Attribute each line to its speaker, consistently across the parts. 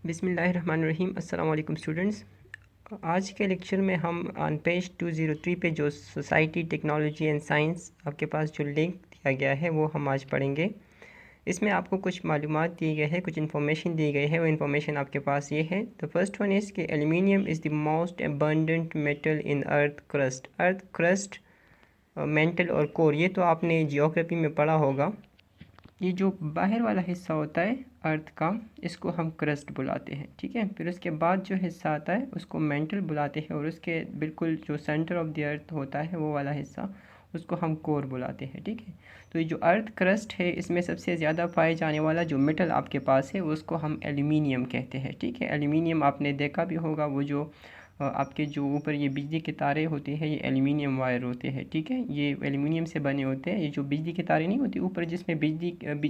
Speaker 1: बिस्मिल्लाहिर्रहमानिर्रहीम। अस्सलाम वालेकुम स्टूडेंट्स। आज के लेक्चर में हम ऑन पेज 203 पे जो सोसाइटी टेक्नोलॉजी एंड साइंस आपके पास जो लिंक दिया गया है वो हम आज पढ़ेंगे। इसमें आपको कुछ मालूमात दी गई है, कुछ इन्फॉर्मेशन दी गई है। वो इन्फॉर्मेशन आपके पास ये है। द फर्स्ट वन इज़ कि aluminium is the most abundant metal in earth crust mantle और कोर। ये तो आपने जियोग्राफी में पढ़ा होगा। ये जो बाहर वाला हिस्सा होता है अर्थ का, इसको हम क्रस्ट बुलाते हैं, ठीक है। फिर उसके बाद जो हिस्सा आता है उसको मेंटल बुलाते हैं, और उसके बिल्कुल जो सेंटर ऑफ द अर्थ होता है वो वाला हिस्सा, उसको हम कोर बुलाते हैं, ठीक है। तो ये जो अर्थ क्रस्ट है, इसमें सबसे ज़्यादा पाए जाने वाला जो मेटल आपके पास है उसको हम एल्यूमिनियम कहते हैं, ठीक है। एल्यूमिनियम आपने देखा भी होगा, वो जो आपके जो ऊपर ये बिजली के तारे होते हैं, ये एल्यूमिनियम वायर होते हैं, ठीक है। ये एल्यूमिनियम से बने होते हैं। ये जो बिजली के तारे नहीं होती ऊपर, जिसमें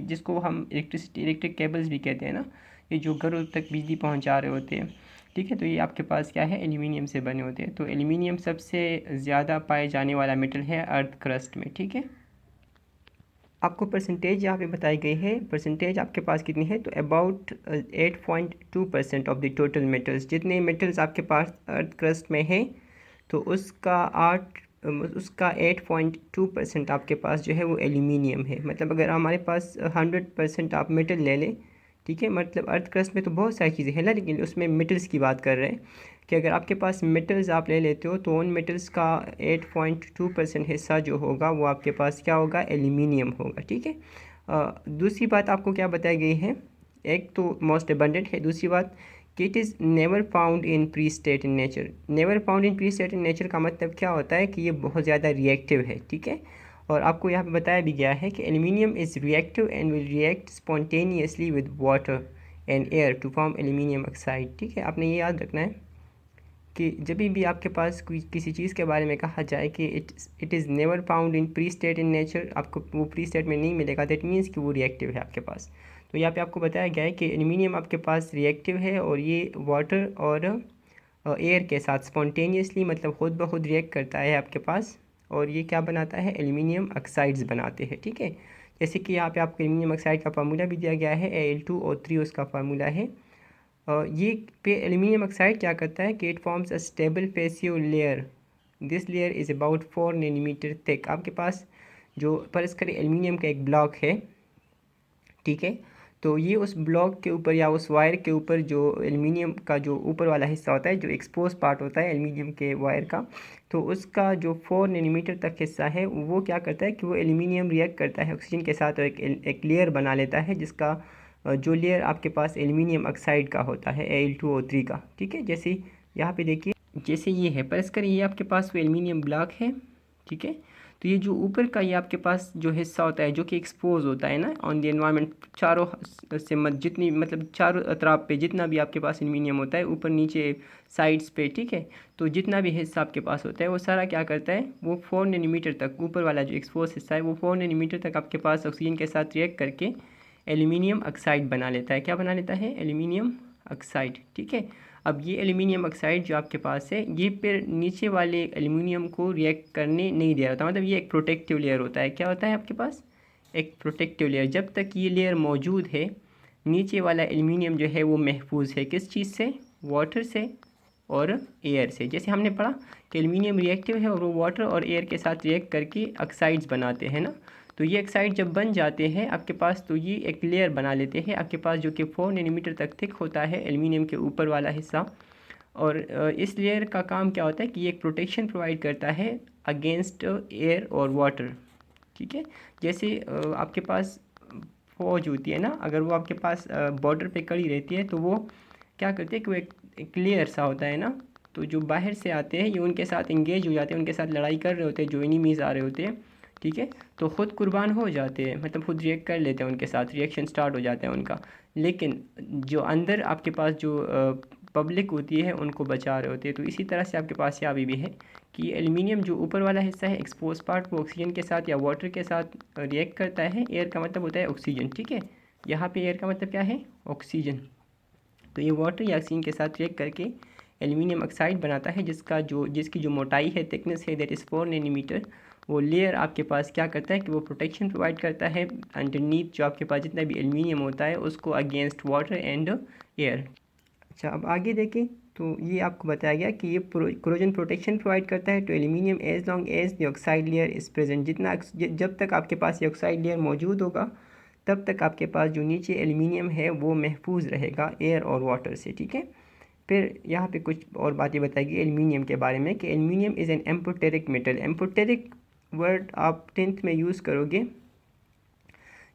Speaker 1: जिसको हम इलेक्ट्रिक केबल्स भी कहते हैं ना, ये जो घरों तक बिजली पहुंचा रहे होते हैं, ठीक है। तो ये आपके पास क्या है, एल्यूमिनियम से बने होते हैं। तो एल्यूमिनियम सबसे ज़्यादा पाए जाने वाला मेटल है अर्थ क्रस्ट में, ठीक है। आपको परसेंटेज यहाँ पे बताई गई है। परसेंटेज आपके पास कितनी है, तो about 8.2% of the total metals. जितने मेटल्स आपके पास अर्थ क्रस्ट में है, तो उसका 8.2% आपके पास जो है वो एल्यूमिनियम है। मतलब अगर हमारे पास 100% आप मेटल ले लें, ठीक है, मतलब अर्थ क्रस्ट में तो बहुत सारी चीज़ें हैं ना, लेकिन उसमें मेटल्स की बात कर रहे हैं कि अगर आपके पास मेटल्स आप ले लेते हो, तो उन मेटल्स का 8.2% हिस्सा जो होगा वो आपके पास क्या होगा, एल्यूमिनियम होगा, ठीक है। दूसरी बात आपको क्या बताई गई है, एक तो मोस्ट अबंडेंट है, दूसरी बात कि it is never found in pre state in nature. Never found in pre state in nature का मतलब क्या होता है कि ये बहुत ज़्यादा रिएक्टिव है, ठीक है। और आपको यहाँ पे बताया भी गया है कि aluminium is reactive and will react spontaneously with water and air to form aluminium oxide, ठीक है। आपने ये याद रखना है कि जब भी आपके पास किसी चीज़ के बारे में कहा जाए कि it is never found in pre state in nature, आपको वो प्री स्टेट में नहीं मिलेगा, दैट मीन्स कि वो रिएक्टिव है आपके पास। तो यहाँ पे आपको बताया गया है कि एल्यूमिनियम आपके पास रिएक्टिव है, और ये वाटर और एयर के साथ स्पॉन्टेनियसली, मतलब खुद ब खुद रिएक्ट करता है आपके पास, और ये क्या बनाता है, एल्यूमिनियम ऑक्साइड्स बनाते हैं, ठीक है। जैसे कि यहाँ पे आपको एल्यूमिनियम ऑक्साइड का फार्मूला भी दिया गया है, Al2O3 उसका फार्मूला है। ये पे एल्यूमिनियम ऑक्साइड क्या करता है कि it forms a stable passive layer. This layer is about 4 nanometre thick. आपके पास जो फर्ज करें एल्यूमिनियम का एक ब्लॉक है, ठीक है। तो ये उस ब्लॉक के ऊपर या उस वायर के ऊपर जो एल्यूमिनियम का जो ऊपर वाला हिस्सा होता है, जो एक्सपोज पार्ट होता है एल्यूमिनियम के वायर का, तो उसका जो 4 नैनोमीटर तक हिस्सा है, वो क्या करता है कि वो एल्यूमिनियम रिएक्ट करता है ऑक्सीजन के साथ, और एक लेयर बना लेता है, जिसका जो लेयर आपके पास एल्यूमिनियम ऑक्साइड का होता है, Al2O3 का, ठीक है। जैसे यहाँ पे देखिए, जैसे ये है, पर इसका ये आपके पास वो एल्यूमिनियम ब्लॉक है, ठीक है। तो ये जो ऊपर का ये आपके पास जो हिस्सा होता है, जो कि एक्सपोज होता है ना ऑन द एनवायरनमेंट, चारों से जितनी, मतलब चारों अतराफ पे जितना भी आपके पास एल्यूमिनियम होता है, ऊपर नीचे साइड्स पे, ठीक है। तो जितना भी हिस्सा आपके पास होता है वो सारा क्या करता है, वो 4 नैनोमीटर तक, ऊपर वाला जो एक्सपोज हिस्सा है वो 4 नैनोमीटर तक आपके पास ऑक्सीजन के साथ रिएक्ट करके एल्यूमिनियम ऑक्साइड बना लेता है। क्या बना लेता है, एल्यूमिनियम ऑक्साइड, ठीक है। अब ये एल्यूमिनियम ऑक्साइड जो आपके पास है, ये फिर नीचे वाले एल्यूमिनियम को रिएक्ट करने नहीं दे रहा होता, मतलब ये एक प्रोटेक्टिव लेयर होता है। क्या होता है आपके पास, एक प्रोटेक्टिव लेयर। जब तक ये लेयर मौजूद है, नीचे वाला एल्यूमिनियम जो है वो महफूज है, किस चीज़ से, वाटर से और एयर से। जैसे हमने पढ़ा कि एल्यूमिनियम रिएक्टिव है, और वो वाटर और एयर के साथ रिएक्ट करके ऑक्साइड्स बनाते हैं ना। तो ये ऑक्साइड जब बन जाते हैं आपके पास, तो ये एक लेयर बना लेते हैं आपके पास, जो कि 4 नैनोमीटर तक थिक होता है एल्यूमिनियम के ऊपर वाला हिस्सा। और इस लेयर का काम क्या होता है कि ये एक प्रोटेक्शन प्रोवाइड करता है अगेंस्ट एयर और वाटर, ठीक है। जैसे आपके पास फौज होती है ना, अगर वो आपके पास बॉर्डर पे खड़ी रहती है, तो वो क्या करते हैं कि वो एक लेयर सा होता है ना, तो जो बाहर से आते हैं ये उनके साथ इंगेज हो जाते हैं, उनके साथ लड़ाई कर रहे होते हैं जो एनिमीज़ आ रहे होते हैं, ठीक है। तो ख़ुद कुर्बान हो जाते हैं, मतलब खुद रिएक्ट कर लेते हैं, उनके साथ रिएक्शन स्टार्ट हो जाता है उनका। लेकिन जो अंदर आपके पास जो पब्लिक होती है उनको बचा रहे होते हैं। तो इसी तरह से आपके पास यहाँ भी है कि एल्यूमिनियम जो ऊपर वाला हिस्सा है, एक्सपोज पार्ट, वो ऑक्सीजन के साथ या वाटर के साथ रिएक्ट करता है। एयर का मतलब होता है ऑक्सीजन, ठीक है। यहाँ पे एयर का मतलब क्या है, ऑक्सीजन। तो ये वाटर या ऑक्सीजन के साथ रिएक्ट करके एल्यूमिनियम ऑक्साइड बनाता है, जिसकी जो मोटाई है, थिकनेस है, दैट इज़ 4 नैनोमीटर। वो लेयर आपके पास क्या करता है कि वो प्रोटेक्शन प्रोवाइड करता है अंडरनीथ जो आपके पास जितना भी एल्यूमिनियम होता है उसको, अगेंस्ट वाटर एंड एयर। अच्छा, अब आगे देखें तो ये आपको बताया गया कि ये कोरोजन प्रोटेक्शन प्रोवाइड करता है to aluminium as long as the oxide layer is present. जब तक आपके पास ये ऑक्साइड लेयर मौजूद होगा तब तक आपके पास जो नीचे एल्यूमिनियम है वो महफूज रहेगा एयर और वाटर से, ठीक है। फिर यहाँ पे कुछ और बातें बताएगी एल्यूमिनियम के बारे में कि aluminium is an amphoteric metal. Amphoteric word आप 10th में यूज़ करोगे।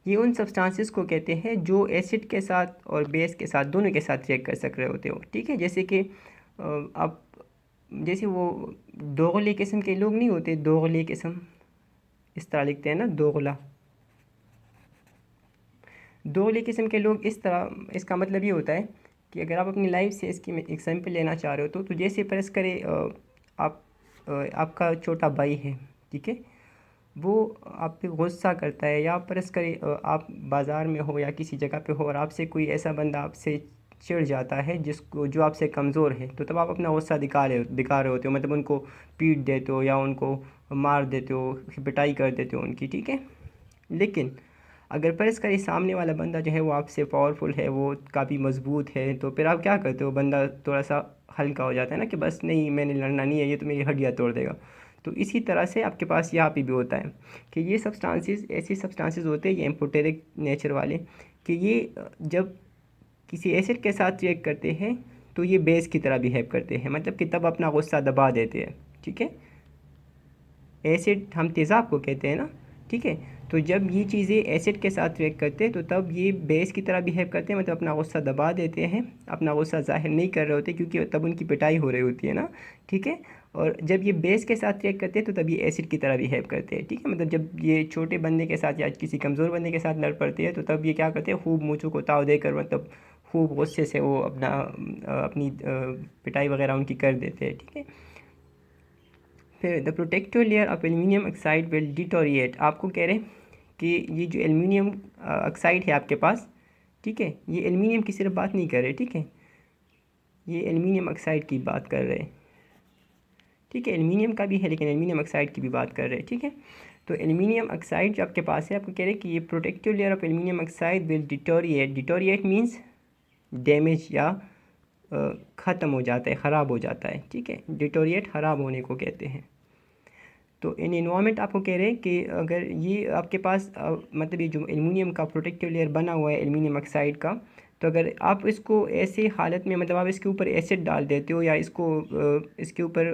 Speaker 1: ये उन सब्सटेंसेस को कहते हैं जो एसिड के साथ और बेस के साथ दोनों के साथ रिएक्ट कर सक रहे होते हो, ठीक है। जैसे कि आप जैसे वो दोगले किस्म के लोग नहीं होते, दोगले किस्म इस तरह लिखते हैं ना, दोगला, दोगले किस्म के लोग इस तरह, इसका मतलब ये होता है कि अगर आप अपनी लाइफ से इसकी एग्जाम्पल लेना चाह रहे हो तो जैसे फर्ज करे आप आपका छोटा भाई है, ठीक है, वो आप पे गुस्सा करता है, या फर्ज करे आप बाज़ार में हो या किसी जगह पे हो और आपसे कोई ऐसा बंदा आपसे चिढ़ जाता है जिसको जो आपसे कमज़ोर है, तो तब आप अपना गुस्सा दिखा रहे होते हो, मतलब उनको पीट देते हो या उनको मार देते हो, पिटाई कर देते हो उनकी, ठीक है। लेकिन अगर फर्ज़ करें सामने वाला बंदा जो है वो आपसे पावरफुल है, वो काफ़ी मज़बूत है, तो फिर आप क्या करते हो, बंदा थोड़ा सा हल्का हो जाता है ना कि बस नहीं मैंने लड़ना नहीं है, ये तो मेरी हड्डियाँ तोड़ देगा। तो इसी तरह से आपके पास यहाँ पे भी होता है कि ये सब्सटेंसेस ऐसे सब्सटेंसेस होते हैं, ये एम्फोटेरिक नेचर वाले, कि ये जब किसी एसिड के साथ रिएक्ट करते हैं तो ये बेस की तरह बिहेव करते हैं, मतलब कि तब अपना गुस्सा दबा देते हैं, ठीक है। एसिड हम तेज़ाब को कहते हैं ना, ठीक है। तो जब ये चीज़ें एसिड के साथ रिएक्ट करते हैं तो तब ये बेस की तरह बिहेव करते हैं, मतलब अपना गुस्सा दबा देते हैं, अपना गुस्सा जाहिर नहीं कर रहे होते क्योंकि तब उनकी पिटाई हो रही होती है ना, ठीक है। और जब ये बेस के साथ रिएक्ट करते हैं तो तब ये एसिड की तरह बिहेव करते हैं, ठीक है। मतलब जब ये छोटे बंदे के साथ या किसी कमज़ोर बंदे के साथ लड़ पड़ते हैं तो तब ये क्या करते हैं, खूब मूँछों को ताव देकर, मतलब खूब गुस्से से वो अपनी पिटाई वगैरह उनकी कर देते हैं, ठीक है। फिर the protective layer of aluminium oxide will deteriorate. आपको कह रहे हैं कि ये जो एल्यूमिनियम ऑक्साइड है आपके पास, ठीक है, ये एल्यूमिनियम की सिर्फ बात नहीं कर रहे, ठीक है, ये एल्यूमिनियम ऑक्साइड की बात कर रहे हैं, ठीक है। एल्यूमिनियम का भी है लेकिन एल्यूमिनियम ऑक्साइड की भी बात कर रहे हैं, ठीक है। तो एल्यूमिनियम ऑक्साइड जो आपके पास है, आपको कह रहे हैं कि ये protective layer of aluminium oxide will deteriorate. Deteriorate means damage या ख़त्म हो जाता है, ख़राब हो जाता है, ठीक है। डिटोरिएट ख़राब होने को कहते हैं। तो इन इन्वायरमेंट आपको कह रहे हैं कि अगर ये आपके पास मतलब ये जो एल्यूमिनियम का प्रोटेक्टिव लेयर बना हुआ है एल्यूमिनियम ऑक्साइड का, तो अगर आप इसको ऐसे हालत में, मतलब आप इसके ऊपर एसिड डाल देते हो या इसको इसके ऊपर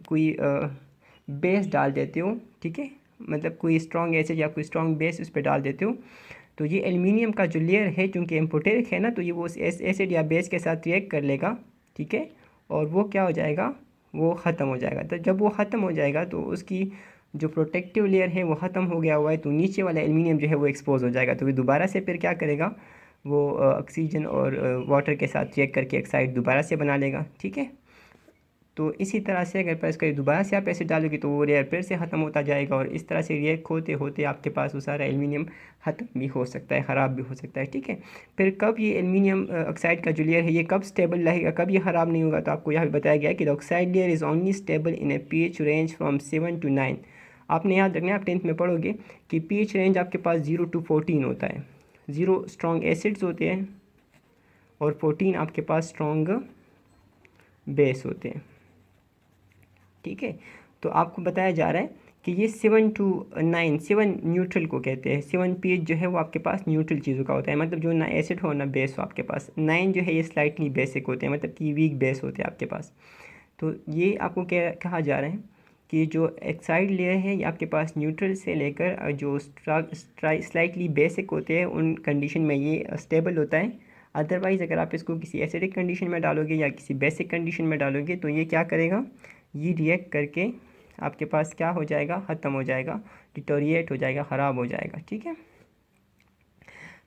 Speaker 1: कोई बेस डाल देते हो, ठीक है, मतलब कोई स्ट्रॉन्ग एसिड या कोई स्ट्रॉन्ग बेस उस पर डाल देते हो, तो ये एल्यूमिनियम का जो लेयर है चूँकि एम्फोटेरिक है ना, तो ये वो एसिड या बेस के साथ रिएक्ट कर लेगा, ठीक है, और वो क्या हो जाएगा, वो ख़त्म हो जाएगा। तो जब वो ख़त्म हो जाएगा तो उसकी जो प्रोटेक्टिव लेयर है वो ख़त्म हो गया हुआ है, तो नीचे वाला एल्यूमिनियम जो है वो एक्सपोज हो जाएगा, तो वो दोबारा से फिर क्या करेगा, वो ऑक्सीजन और वाटर के साथ रिएक्ट करके ऑक्साइड दोबारा से बना लेगा, ठीक है। तो इसी तरह से अगर प्रेस करें दोबारा से आप एसिड डालोगे तो वो लेयर फिर से ख़त्म होता जाएगा, और इस तरह से रिएक्ट होते होते आपके पास वो सारा एल्यूमिनियम ख़त्म भी हो सकता है, ख़राब भी हो सकता है, ठीक है। फिर कब ये एल्यूमिनियम ऑक्साइड का जो लेयर है ये कब स्टेबल रहेगा, कब ये ख़राब नहीं होगा, तो आपको यहाँ पे बताया गया है कि the oxide layer is only stable in A pH range from 7 to 9। आपने याद रखना है, आप 10th में पढ़ोगे कि pH रेंज आपके पास 0 to 14 होता है। 0 स्ट्रॉन्ग एसिड्स होते हैं और 14 आपके पास स्ट्रॉन्ग बेस होते हैं, ठीक है। तो आपको बताया जा रहा है कि ये 7 to 9, 7 न्यूट्रल को कहते हैं। 7 pH जो है वो आपके पास न्यूट्रल चीज़ों का होता है, मतलब जो ना एसिड हो ना बेस हो आपके पास। 9 जो है ये स्लाइटली बेसिक होते हैं, मतलब कि वीक बेस होते हैं आपके पास। तो ये आपको कहा जा रहा है कि जो ऑक्साइड लेयर है ये आपके पास न्यूट्रल से लेकर जो स्लाइटली बेसिक होते हैं उन कंडीशन में ये स्टेबल होता है। अदरवाइज़ अगर आप इसको किसी एसिडिक कंडीशन में डालोगे या किसी बेसिक कंडीशन में डालोगे तो ये क्या करेगा, ये रिएक्ट करके आपके पास क्या हो जाएगा, ख़त्म हो जाएगा, डिटोरिएट हो जाएगा, ख़राब हो जाएगा, ठीक है।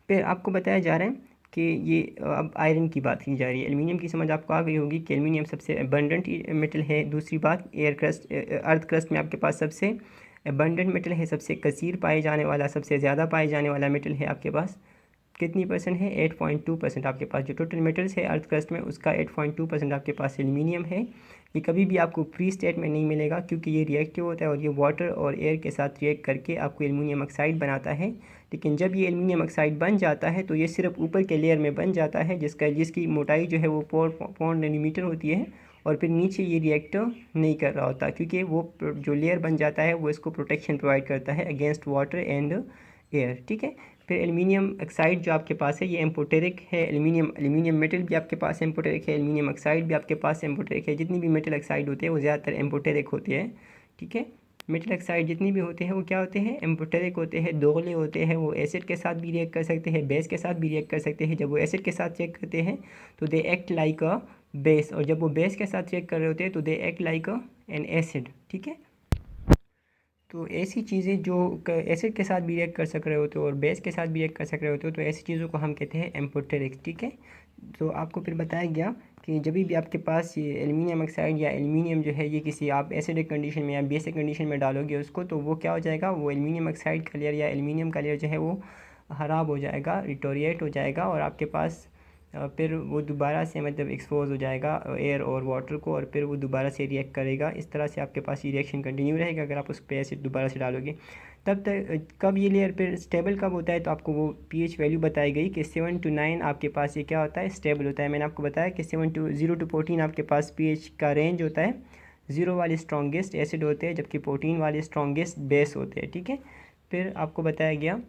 Speaker 1: फिर आपको बताया जा रहा है कि ये अब आयरन की बात की जा रही है। एल्यूमिनियम की समझ आपको आ गई होगी कि एल्यूमिनियम सबसे अबंडेंट मेटल है। दूसरी बात, अर्थ क्रस्ट में आपके पास सबसे अबंडेंट मेटल है, सबसे कसीर पाए जाने वाला, सबसे ज़्यादा पाए जाने वाला मेटल है आपके पास कितनी परसेंट है? 8.2% आपके पास जो टोटल मेटल्स है अर्थ क्रस्ट में उसका 8.2% आपके पास एल्यूमिनियम है। ये कभी भी आपको फ्री स्टेट में नहीं मिलेगा क्योंकि ये रिएक्टिव होता है और ये वाटर और एयर के साथ रिएक्ट करके आपको एल्यूमिनियम ऑक्साइड बनाता है। लेकिन जब ये एल्यूमिनियम ऑक्साइड बन जाता है तो ये सिर्फ ऊपर के लेयर में बन जाता है जिसकी मोटाई जो है वो 4 नैनोमीटर होती है और फिर नीचे ये रिएक्टर नहीं कर रहा होता क्योंकि वो जो लेयर बन जाता है वो इसको प्रोटेक्शन प्रोवाइड करता है अगेंस्ट वाटर एंड एयर। ठीक है, फिर एल्यूमिनियम ऑक्साइड जो आपके पास है ये एम्पोटेरिक है। एल्यूमिनियम मेटल भी आपके पास एम्पोटेरिक है, एल्यूमिनियम ऑक्साइड भी आपके पास एम्पोटेरिक है। जितनी भी मेटल ऑक्साइड होते हैं वो ज़्यादातर एम्पोटेरिक होते हैं। ठीक है, मेटल ऑक्साइड जितनी भी होते हैं वो क्या होते हैं? एम्पोटेरिक होते हैं, दोगले होते हैं। वो एसिड के साथ भी रिएक्ट कर सकते हैं, बेस के साथ भी रिएक्ट कर सकते हैं। जब वो एसिड के साथ रिएक्ट करते हैं तो they act like a base, और जब वो बेस के साथ रिएक्ट कर रहे होते हैं तो they act like an acid. ठीक है, तो ऐसी चीज़ें जो एसिड के साथ भी रिएक्ट कर सक रहे होते हो और बेस के साथ भी रिएक्ट कर सक रहे होते हो तो ऐसी चीज़ों को हम कहते हैं एम्पोटेरिक। ठीक है, तो आपको फिर बताया गया कि जब भी आपके पास ये एल्यूमिनियम ऑक्साइड या एल्यूमिनियम जो है ये किसी आप एसिडिक कंडीशन में या बेसिक कंडीशन में डालोगे उसको तो वो क्या हो जाएगा? वो एल्यूमिनियम ऑक्साइड का लेयर या एल्यूमिनियम का लेयर जो है वो ख़राब हो जाएगा, डिटोरिएट हो जाएगा और आपके पास फिर वो दोबारा से मतलब एक्सपोज हो जाएगा एयर और वाटर को और फिर वो दोबारा से रिएक्ट करेगा। इस तरह से आपके पास ये रिएक्शन कंटिन्यू रहेगा अगर आप उस पर एसिड दोबारा से डालोगे। तब तक कब ये लेयर फिर स्टेबल कब होता है? तो आपको वो pH वैल्यू बताई गई कि 7 to 9 आपके पास ये क्या होता है? स्टेबल होता है। मैंने आपको बताया कि 0 to 14 आपके पास pH का रेंज होता है। 0 वाले स्ट्रॉन्गेस्ट एसिड होते हैं जबकि 14 वाले स्ट्रॉन्गेस्ट बेस होते हैं। ठीक है, फिर आपको बताया गया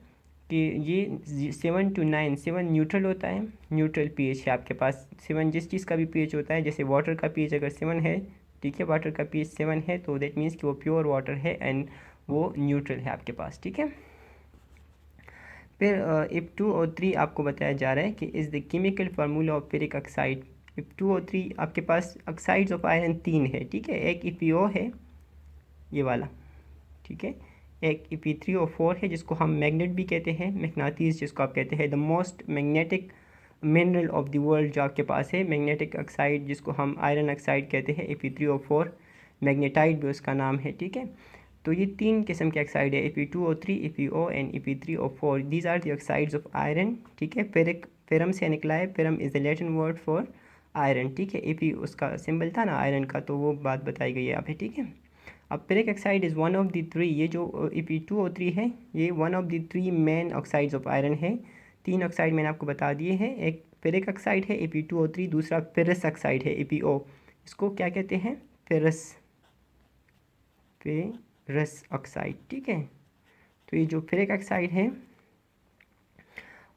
Speaker 1: कि ये 7 to 9, 7 न्यूट्रल होता है, न्यूट्रल pH है आपके पास। 7 जिस चीज़ का भी pH होता है, जैसे वाटर का pH अगर 7 है, ठीक है, वाटर का pH 7 है तो दैट मीन्स कि वो प्योर वाटर है एंड वो न्यूट्रल है आपके पास। ठीक है, फिर इफ 2 और 3 आपको बताया जा रहा है कि is the chemical formula of ferric oxide. If 2 और 3 आपके पास ऑक्साइड्स ऑफ आयरन 3 है। ठीक है, एक EPO है ये वाला, ठीक है, एक Fe3O4 है जिसको हम मैग्नेट भी कहते हैं, मैग्नेटिस जिसको आप कहते हैं, the most magnetic mineral of the world जो आपके पास है, मैग्नेटिक ऑक्साइड जिसको हम आयरन ऑक्साइड कहते हैं, Fe3O4, मैग्नेटाइट भी उसका नाम है। ठीक है, तो ये 3 किस्म के ऑक्साइड है, Fe2O3, EPO and Fe3O4। These are the oxides of iron. ठीक है, फेरम से निकला है, ferrum is the Latin word for iron. ठीक है, Fe उसका सिंबल था ना आयरन का, तो वो बात बताई गई है यहाँ पे। ठीक है, अब ferric oxide is one of the 3, ये जो Fe2O3 है ये one of the 3 main oxides of iron है। 3 ऑक्साइड मैंने आपको बता दिए हैं, एक फेरिक ऑक्साइड है Fe2O3, दूसरा फेरस ऑक्साइड है EPO। इसको क्या कहते हैं? Ferrous oxide. ठीक है, तो ये जो फेरिक ऑक्साइड है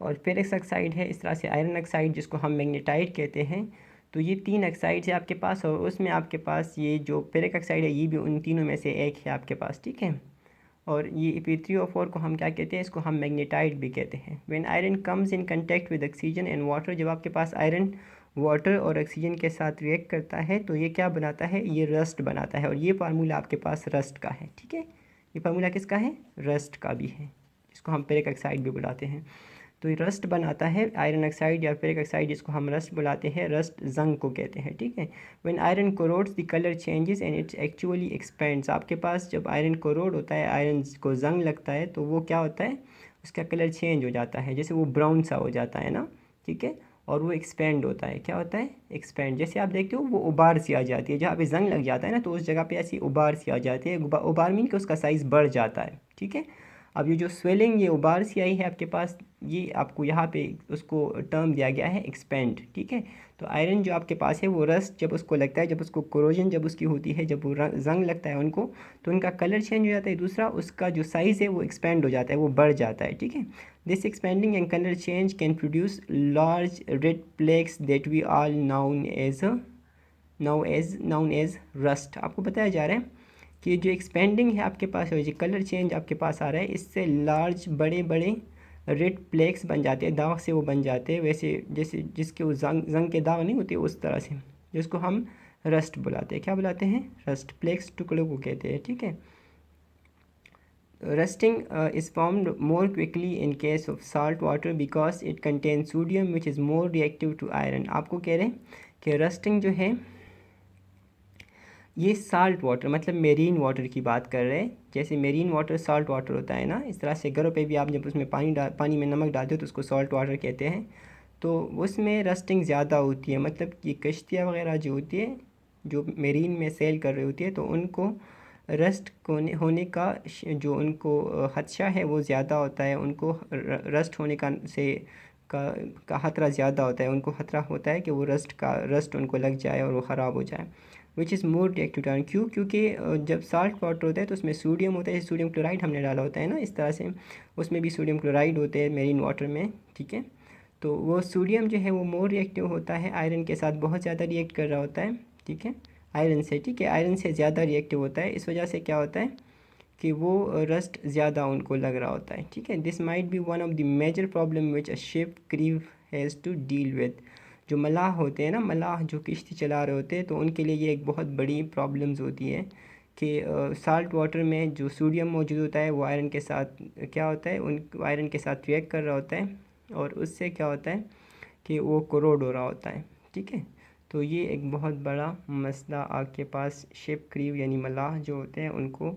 Speaker 1: और फेरस ऑक्साइड है, इस तरह से आयरन ऑक्साइड जिसको हम मैग्नेटाइट कहते हैं, तो ये 3 ऑक्साइड्स है आपके पास और उसमें आपके पास ये जो फेरिक ऑक्साइड है ये भी उन तीनों में से एक है आपके पास। ठीक है, और ये Fe3O4 को हम क्या कहते हैं? इसको हम मैग्नेटाइट भी कहते हैं। When iron comes in contact with oxygen and water, जब आपके पास आयरन वाटर और ऑक्सीजन के साथ रिएक्ट करता है तो ये क्या बनाता है? ये रस्ट बनाता है और ये फार्मूला आपके पास रस्ट का है। ठीक है, ये फार्मूला किसका है? रस्ट का भी है, जिसको हम फेरिक ऑक्साइड भी बुलाते हैं। तो ये रस्ट बनाता है आयरन ऑक्साइड या फेरिक ऑक्साइड जिसको हम रस्ट बुलाते हैं, रस्ट जंग को कहते हैं। ठीक है, when iron corrodes the colour changes and it's actually expands. आपके पास जब आयरन कोरोड होता है, आयरन को जंग लगता है तो वो क्या होता है? उसका कलर चेंज हो जाता है, जैसे वो ब्राउन सा हो जाता है ना। ठीक है, और वो एक्सपेंड होता है। क्या होता है? एक्सपेंड। जैसे आप देखते हो वो उबार सी आ जाती है, जहाँ पे जंग लग जाता है ना तो उस जगह पे ऐसी उबार सी आ जाती है। उबार मीन कि उसका साइज़ बढ़ जाता है। ठीक है, अब ये जो स्वेलिंग, ये उबार सी आई है आपके पास, ये आपको यहाँ पे उसको टर्म दिया गया है एक्सपेंड। ठीक है, तो आयरन जो आपके पास है वो रस्ट जब उसको लगता है, जब उसको कोरोजन जब उसकी होती है, जब वो जंग लगता है उनको, तो उनका कलर चेंज हो जाता है। दूसरा, उसका जो साइज़ है वो एक्सपेंड हो जाता है, वो बढ़ जाता है। ठीक है, this expanding and colour change can produce large red flakes that we all known as rust. आपको बताया जा रहा है कि जो एक्सपेंडिंग है आपके पास, जो कलर चेंज आपके पास आ रहा है, इससे लार्ज बड़े बड़े रेड प्लेक्स बन जाते हैं, दाग से वो बन जाते हैं, वैसे जैसे जिसके वो जंग के दाग नहीं होते उस तरह से, जिसको हम रस्ट बुलाते हैं। क्या बुलाते हैं? रस्ट। प्लेक्स टुकड़ों को कहते हैं। ठीक है, rusting is formed more quickly in case of salt water because it contain sodium which is more reactive to iron. आपको कह रहे हैं कि रस्टिंग जो है ये साल्ट वाटर मतलब मेरीन वाटर की बात कर रहे हैं। जैसे मेरीन वाटर साल्ट वाटर होता है ना, इस तरह से घरों पे भी आप जब उसमें पानी में नमक डालते हो तो उसको सॉल्ट वाटर कहते हैं। तो उसमें रस्टिंग ज़्यादा होती है, मतलब कि कश्तियाँ वगैरह जो होती है जो मेरीन में सेल कर रही होती है तो उनको रस्ट होने का जो उनको खदशा है वो ज़्यादा होता है। उनको रस्ट होने का से का ख़तरा ज़्यादा होता है। उनको ख़तरा होता है कि वो रस्ट उनको लग जाए और वो ख़राब हो जाए। विच इज़ मोर रिएक्टिव टर्न, क्यों? क्योंकि जब साल्ट वाटर होता है तो उसमें सोडियम होता है, सोडियम क्लोराइड हमने डाला होता है ना, इस तरह से उसमें भी सोडियम क्लोराइड होते हैं मेरीन वाटर में, ठीक है। तो वो सोडियम जो है वो मोर रिएक्टिव होता है, आयरन के साथ बहुत ज़्यादा रिएक्ट कर रहा होता है, ठीक है, आयरन से, ठीक है, आयरन से ज़्यादा रिएक्टिव होता है। इस वजह से क्या होता है कि वो रस्ट ज़्यादा उनको लग रहा होता है, ठीक है। This might be one of the major problem which a ship crew has to deal with. जो मलाह होते हैं ना, मलाह जो किश्ती चला रहे होते हैं, तो उनके लिए ये एक बहुत बड़ी प्रॉब्लम्स होती है कि साल्ट वाटर में जो सोडियम मौजूद होता है वो आयरन के साथ क्या होता है, उन आयरन के साथ रिएक्ट कर रहा होता है और उससे क्या होता है कि वो कोरोड हो रहा होता है, ठीक है। तो ये एक बहुत बड़ा मसला आपके पास शिप क्रीव यानी मलाह जो होते हैं उनको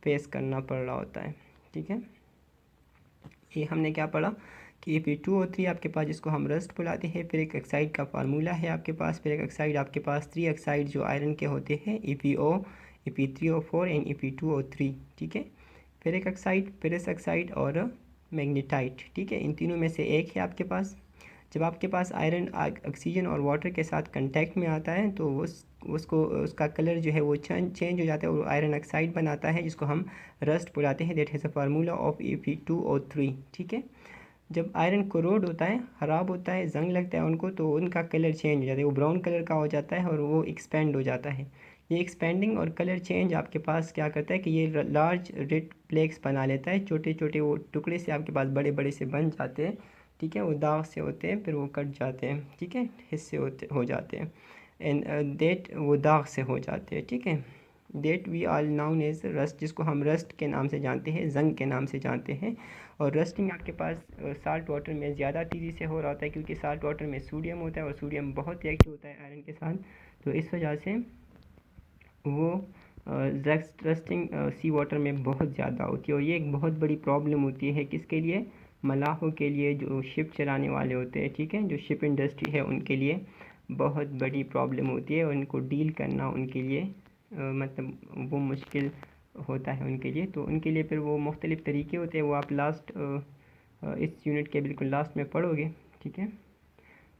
Speaker 1: फेस करना पड़ रहा होता है, ठीक है। ये हमने क्या पढ़ा कि Fe2O3 आपके पास जिसको हम रस्ट बुलाते हैं, फिर एक ऑक्साइड का फार्मूला है आपके पास, फिर एक ऑक्साइड आपके पास 3 ऑक्साइड जो आयरन के होते हैं, EPO, Fe3O4 एंड Fe2O3, ठीक है। फिर एक ऑक्साइड फेरस ऑक्साइड और मैग्नेटाइट, ठीक है। इन तीनों में से एक है आपके पास। जब आपके पास आयरन ऑक्सीजन और वाटर के साथ कांटेक्ट में आता है तो उसको उसका कलर जो है वो चेंज हो जाता है और आयरन ऑक्साइड बनाता है जिसको हम रस्ट बुलाते हैं। That has a formula of Fe2O3, ठीक है। जब आयरन कोरोड होता है, ख़राब होता है, जंग लगता है उनको, तो उनका कलर चेंज हो जाता है, वो ब्राउन कलर का हो जाता है और वो एक्सपेंड हो जाता है। ये एक्सपेंडिंग और कलर चेंज आपके पास क्या करता है कि ये लार्ज रेड प्लेक्स बना लेता है, छोटे छोटे वो टुकड़े से आपके पास बड़े बड़े से बन जाते हैं, ठीक है। वो दाग से होते हैं, फिर वो कट जाते हैं, ठीक है, हिस्से हो जाते हैं एंड देट वो दाग से हो जाते हैं, ठीक है। That we are known as rust, जिसको हम रस्ट के नाम से जानते हैं, जंग के नाम से जानते हैं। और रस्टिंग आपके पास साल्ट वाटर में ज़्यादा तेज़ी से हो रहा होता है क्योंकि साल्ट वाटर में सोडियम होता है और सोडियम बहुत रिएक्टिव होता है आयरन के साथ, तो इस वजह से वो रस्टिंग सी वाटर में बहुत ज़्यादा होती है। और ये एक बहुत बड़ी प्रॉब्लम होती है किसके लिए? मलाहों के लिए, जो शिप चलाने वाले होते हैं, ठीक है, जो शिप इंडस्ट्री है उनके लिए बहुत बड़ी प्रॉब्लम होती है और इनको डील करना उनके लिए मतलब वो मुश्किल होता है उनके लिए। तो उनके लिए फिर वो मुख्तलिफ़ तरीके होते हैं, वो आप लास्ट इस यूनिट के बिल्कुल लास्ट में पढ़ोगे, ठीक है,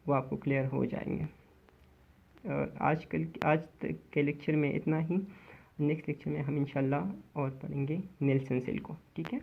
Speaker 1: वो आपको क्लियर हो जाएंगे। आज तक के लेक्चर में इतना ही। नेक्स्ट लेक्चर में हम इंशाल्लाह और पढ़ेंगे नेल्सन सेल को, ठीक है।